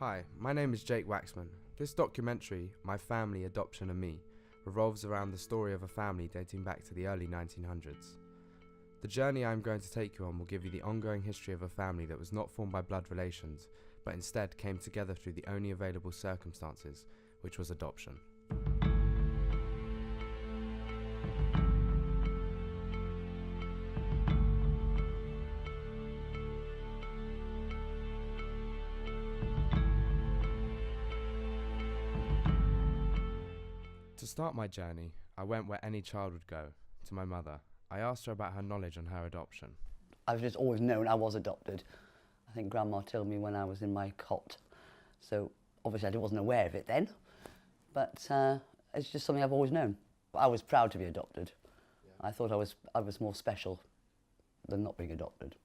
Hi, my name is Jake Waxman. This documentary, My Family, Adoption and Me, revolves around the story of a family dating back to the early 1900s. The journey I am going to take you on will give you the ongoing history of a family that was not formed by blood relations, but instead came together through the only available circumstances, which was adoption. To start my journey, I went where any child would go, to my mother. I asked her about her knowledge on her adoption. I've just always known I was adopted. I think Grandma told me when I was in my cot. So obviously I wasn't aware of it then, but it's just something I've always known. I was proud to be adopted. Yeah. I thought I was more special than not being adopted.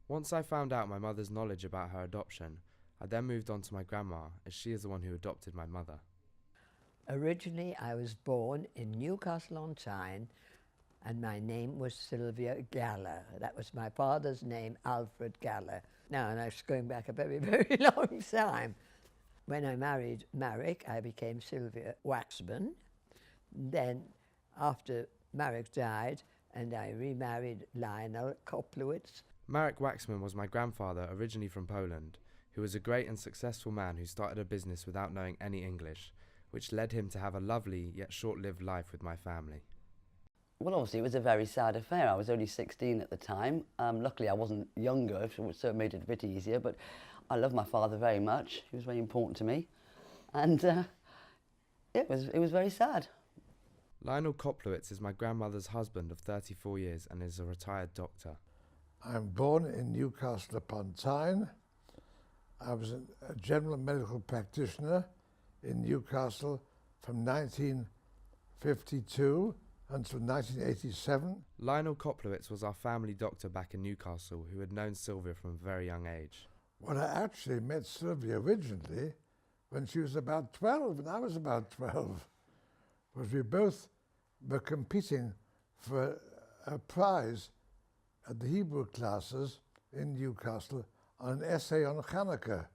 Once I found out my mother's knowledge about her adoption, I then moved on to my grandma, as she is the one who adopted my mother. Originally, I was born in Newcastle-on-Tyne, and my name was Sylvia Galler. That was my father's name, Alfred Galler. Now, and that's going back a very, very long time. When I married Marek, I became Sylvia Waxman. Then, after Marek died, and I remarried Lionel Koplowitz. Marek Waxman was my grandfather, originally from Poland, who was a great and successful man who started a business without knowing any English, which led him to have a lovely yet short-lived life with my family. Well, obviously it was a very sad affair. I was only 16 at the time. Luckily I wasn't younger, so it made it a bit easier, but I love my father very much. He was very important to me. And it was very sad. Lionel Koplowitz is my grandmother's husband of 34 years and is a retired doctor. I'm born in Newcastle upon Tyne. I was a general medical practitioner in Newcastle from 1952 until 1987. Lionel Koplowitz was our family doctor back in Newcastle who had known Sylvia from a very young age. Well, I actually met Sylvia originally when she was about 12 and I was about 12, because we both were competing for a prize at the Hebrew classes in Newcastle on an essay on Hanukkah.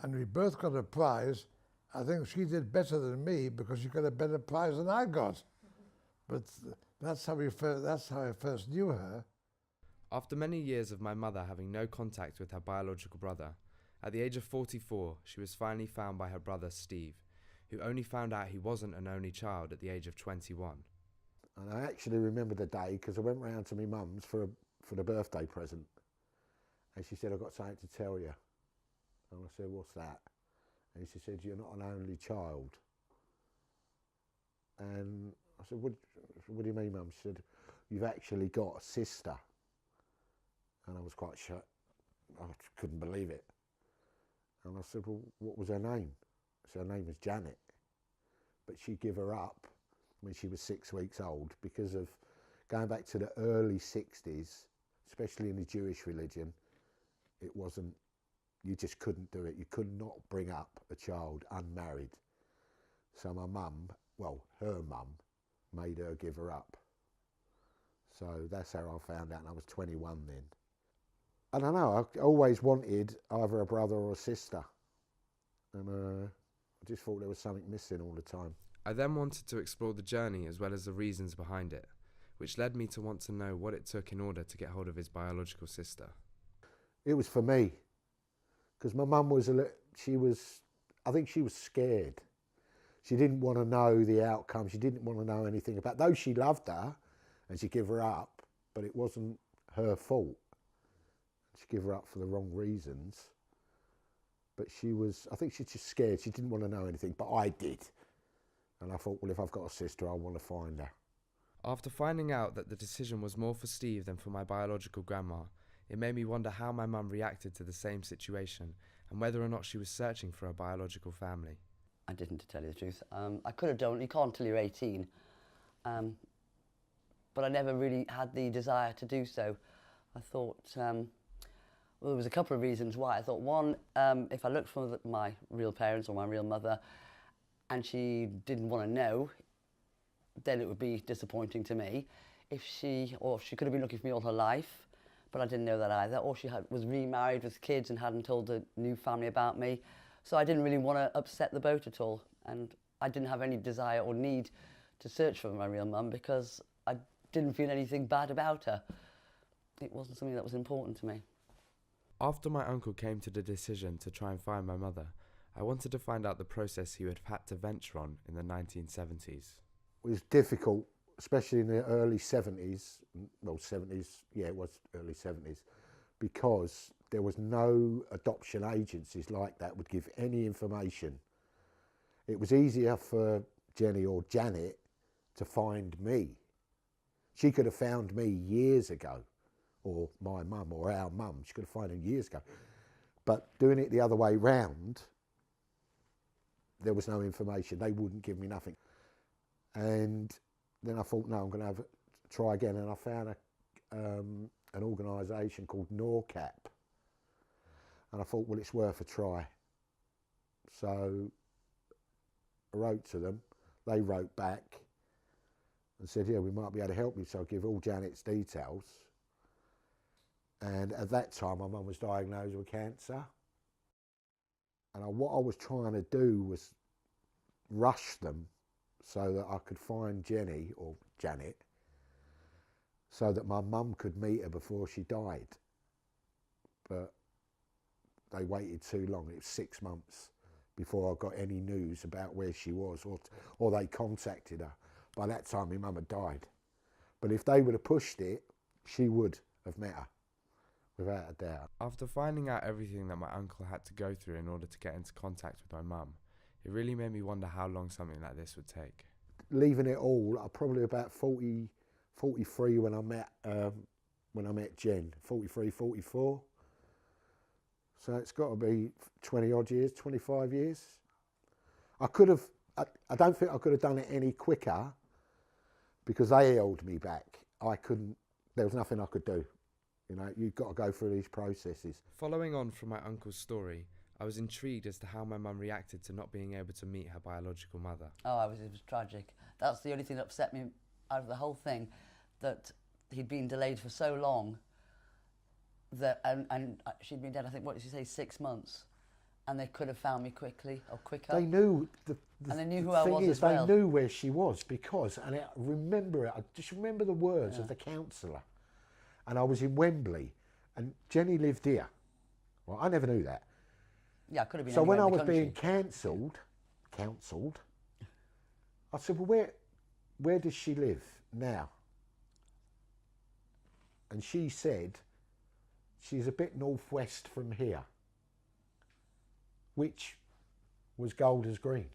And we both got a prize. I think she did better than me because she got a better prize than I got. But that's how I first knew her. After many years of my mother having no contact with her biological brother, at the age of 44, she was finally found by her brother Steve, who only found out he wasn't an only child at the age of 21. And I actually remember the day because I went round to my mum's for the birthday present. And she said, "I've got something to tell you." And I said, "What's that?" And she said, "You're not an only child." And I said, what do you mean, Mum? She said, "You've actually got a sister." And I was quite shocked. I couldn't believe it. And I said, "Well, what was her name?" So her name was Janet. But she gave her up when she was 6 weeks old because of going back to the early 60s, especially in the Jewish religion, it wasn't, you just couldn't do it. You could not bring up a child unmarried. So my mum, well, her mum, made her give her up. So that's how I found out, and I was 21 then. I don't know, I always wanted either a brother or a sister. And I just thought there was something missing all the time. I then wanted to explore the journey as well as the reasons behind it, which led me to want to know what it took in order to get hold of his biological sister. It was for me, because my mum was I think she was scared. She didn't want to know the outcome. She didn't want to know anything about, though she loved her and she gave her up, but it wasn't her fault. She gave her up for the wrong reasons. But I think she's just scared. She didn't want to know anything, but I did. And I thought, well, if I've got a sister, I want to find her. After finding out that the decision was more for Steve than for my biological grandma, it made me wonder how my mum reacted to the same situation and whether or not she was searching for a biological family. I didn't, to tell you the truth. I could have done, you can't until you're 18. But I never really had the desire to do so. I thought, well, there was a couple of reasons why. I thought, one, if I looked for my real parents or my real mother and she didn't want to know, then it would be disappointing to me. If she could have been looking for me all her life, but I didn't know that either. Or she was remarried with kids and hadn't told the new family about me. So I didn't really want to upset the boat at all. And I didn't have any desire or need to search for my real mum because I didn't feel anything bad about her. It wasn't something that was important to me. After my uncle came to the decision to try and find my mother, I wanted to find out the process he would have had to venture on in the 1970s. It was difficult, especially in the early 70s, well 70s, yeah it was early 70s, because there was no adoption agencies like that would give any information. It was easier for Jenny or Janet to find me. She could have found me years ago, or my mum or our mum, she could have found them years ago. But doing it the other way round, there was no information. They wouldn't give me nothing. And then I thought, no, I'm going to try again. And I found an organisation called NORCAP. And I thought, well, it's worth a try. So I wrote to them. They wrote back and said, yeah, we might be able to help you. So I give all Janet's details. And at that time, my mum was diagnosed with cancer. And what I was trying to do was rush them so that I could find Jenny or Janet so that my mum could meet her before she died. But they waited too long. It was 6 months before I got any news about where she was, or they contacted her. By that time, my mum had died. But if they would have pushed it, she would have met her, without a doubt. After finding out everything that my uncle had to go through in order to get into contact with my mum, it really made me wonder how long something like this would take. Leaving it all, I'm probably about 40, 43 when I met Jen, 43, 44. So it's got to be 20 odd years, 25 years. I don't think I could have done it any quicker because they held me back. There was nothing I could do. You know, you've got to go through these processes. Following on from my uncle's story, I was intrigued as to how my mum reacted to not being able to meet her biological mother. Oh, it was tragic. That's the only thing that upset me out of the whole thing, that he'd been delayed for so long, that and she'd been dead, I think, what did she say, 6 months, and they could have found me quickly or quicker. They knew and they knew who I was as well. They knew where she was because, and I remember it. I just remember the words of the counsellor, and I was in Wembley, and Jenny lived here. Well, I never knew that. Yeah, I could have been. So when I anywhere in was the country. being counselled, I said, well, where does she live now? And she said, she's a bit northwest from here, which was Golders Green.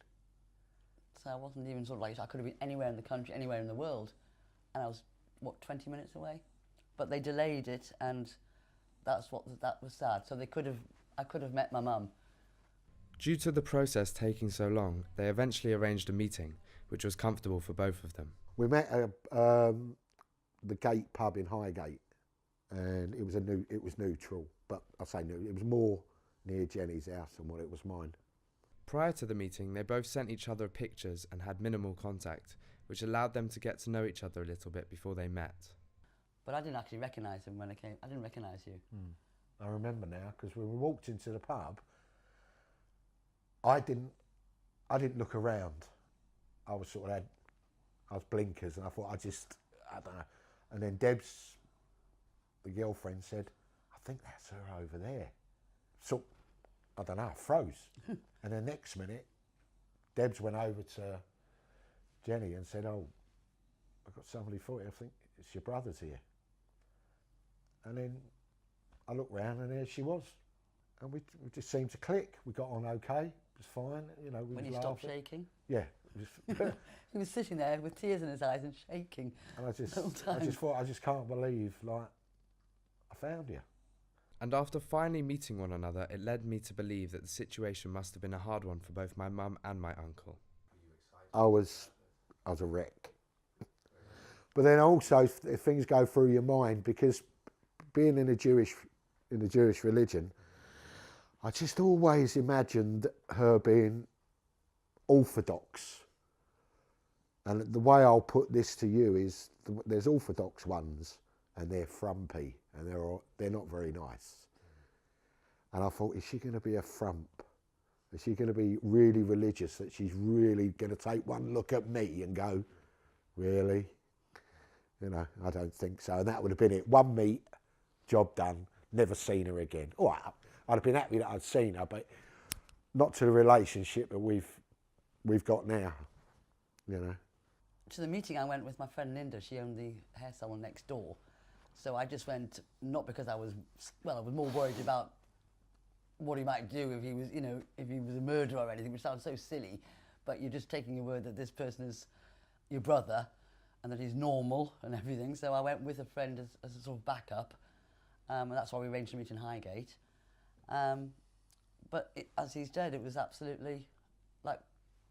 So I wasn't even sort of like, I could have been anywhere in the country, anywhere in the world, and I was, what, 20 minutes away? But they delayed it, and that was sad. So I could have met my mum. Due to the process taking so long, they eventually arranged a meeting, which was comfortable for both of them. We met at the Gate pub in Highgate, and it was neutral, but I say new, it was more near Jenny's house than what it was mine. Prior to the meeting, they both sent each other pictures and had minimal contact, which allowed them to get to know each other a little bit before they met. But I didn't actually recognise him when I came. I didn't recognise you. I remember now, because when we walked into the pub, I didn't look around. I was blinkers, and I thought, I don't know. And then Deb's, the girlfriend, said, I think that's her over there. So, I don't know, I froze. And the next minute, Debs went over to Jenny and said, oh, I've got somebody for you, I think it's your brother's here. And then I looked round and there she was. And we just seemed to click. We got on okay, it was fine. You know, When he stopped shaking? Yeah. He was sitting there with tears in his eyes and shaking. And I just time. thought, I just can't believe, like, I found you. And after finally meeting one another, it led me to believe that the situation must have been a hard one for both my mum and my uncle. I was a wreck. But then also, if things go through your mind, because being in the Jewish religion, I just always imagined her being orthodox. And the way I'll put this to you is, there's orthodox ones, and they're frumpy, and they're not very nice. And I thought, is she going to be a frump? Is she going to be really religious, that she's really going to take one look at me and go, really? You know, I don't think so. And that would have been it. One meet, job done, never seen her again. All right, I'd have been happy that I'd seen her, but not to the relationship that we've got now, you know. To the meeting I went with my friend Linda. She owned the hair salon next door. So I just went, not because I was more worried about what he might do if he was, you know, if he was a murderer or anything, which sounds so silly, but you're just taking your word that this person is your brother and that he's normal and everything. So I went with a friend as a sort of backup, and that's why we arranged to meet in Highgate. But as he's dead, it was absolutely like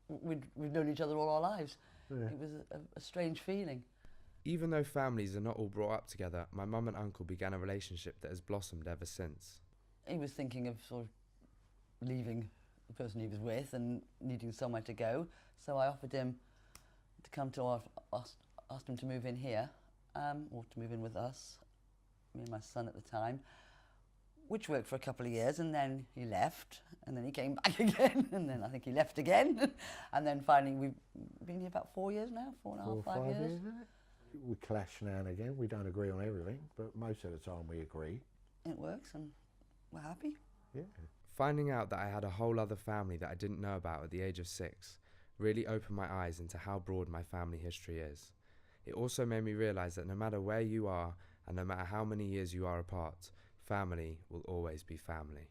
we've known each other all our lives. Yeah. It was a strange feeling. Even though families are not all brought up together, my mum and uncle began a relationship that has blossomed ever since. He was thinking of sort of leaving the person he was with and needing somewhere to go. So I offered him to come to asked him to move in here, or to move in with us, me and my son at the time, which worked for a couple of years, and then he left, and then he came back again, and then I think he left again, and then finally we've been here about 4 years now, 4.5, 5 years. We clash now and again. We don't agree on everything, but most of the time we agree. It works, and we're happy. Yeah. Finding out that I had a whole other family that I didn't know about at the age of 6 really opened my eyes into how broad my family history is. It also made me realise that no matter where you are and no matter how many years you are apart, family will always be family.